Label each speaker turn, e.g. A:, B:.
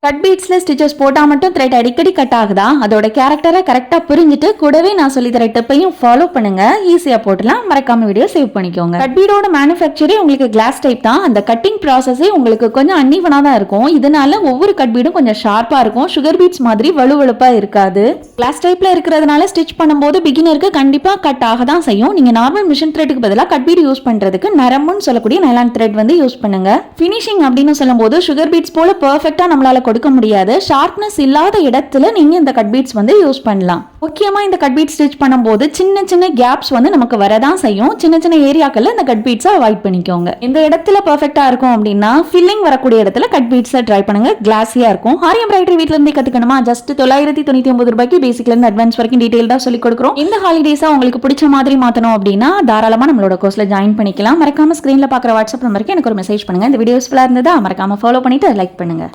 A: Cut பீட்ஸ்ல stitches போட்டா மட்டும் thread அடிக்கடி கட் ஆகுதா? அதோட கேரக்டரை கரெக்டா புரிஞ்சுட்டு கூடவே நான் சொல்லி தர டிப்பையும் ஃபாலோ பண்ணுங்க. ஈஸியா போட்டுலாம். மறக்காம வீடியோ சேவ் பண்ணிக்கோங்க. கட் பீடோட மேனுஃபேக்சரே உங்களுக்கு கிளாஸ் டைப் தான். அந்த கட்டிங் ப்ராசஸே உங்களுக்கு கொஞ்சம் அன்இவனா தான் இருக்கும். இதனால ஒவ்வொரு கட் பீடும் கொஞ்சம் ஷார்ப்பா இருக்கும். சுகர் பீட்ஸ் மாதிரி வலுவழுப்பா இருக்காது. கிளாஸ் டைப்ல இருக்கிறதுனால ஸ்டிச் பண்ணும்போது பிகினருக்கு கண்டிப்பா கட் ஆக தான் செய்யும். நீங்க நார்மல் மிஷின் த்ரெட்டுக்கு பதிலாக கட் பீட் யூஸ் பண்றதுக்கு நரம்புன்னு சொல்லக்கூடிய நைலான் த்ரெட் வந்து யூஸ் பண்ணுங்க. ஃபினிஷிங் அப்படின்னு சொல்லும்போது சுகர் பீட்ஸ் போல பெர்ஃபெக்ட்டா நம்மளால கொடுக்க முடியாது. ஷார்ப்னஸ் இல்லாத இடத்துல நீங்க இந்த கட் பீட்ஸ் வந்து யூஸ் பண்ணலாம். முக்கியமா இந்த கட் பீட் ஸ்டிச் பண்ணும்போது சின்ன சின்ன கேப்ஸ் வந்து நமக்கு வரதான் செய்யும். சின்ன சின்ன ஏரியாக்கள்ல இந்த கட் பீட்ஸை அவாய்ட் பண்ணிக்கோங்க. இந்த இடத்துல பெர்ஃபெக்ட்டா இருக்கும் அப்படின்னா ஃபில்லிங் வரக்கூடிய இடத்துல கட் பீட்ஸை ட்ரை பண்ணுங்க. கிளாஸியா இருக்கும். ஆரி எம்ப்ராய்டரி வீட்ல இருந்தே கத்துக்கணுமா? ஜஸ்ட் 999 ரூபாய்க்கு பேசிக்ல இருந்து அட்வான்ஸ் வரைக்கும் டீடைல்டா சொல்லி கொடுக்குறோம். இந்த ஹாலிடேஸா உங்களுக்கு பிடிச்ச மாதிரி மாத்தணும் அப்படின்னா தாராளமா நம்மளோட கோர்ஸ்ல ஜாயின் பண்ணிக்கலாம். மறக்காம ஸ்கிரீன்ல பாக்குற வாட்ஸ்அப் நம்பருக்கு எனக்கு ஒரு மெசேஜ் பண்ணுங்க. இந்த வீடியோ யூஸ்ஃபுல்லா இருந்ததா மறக்காம ஃபாலோ பண்ணிட்டு லைக் பண்ணுங்க.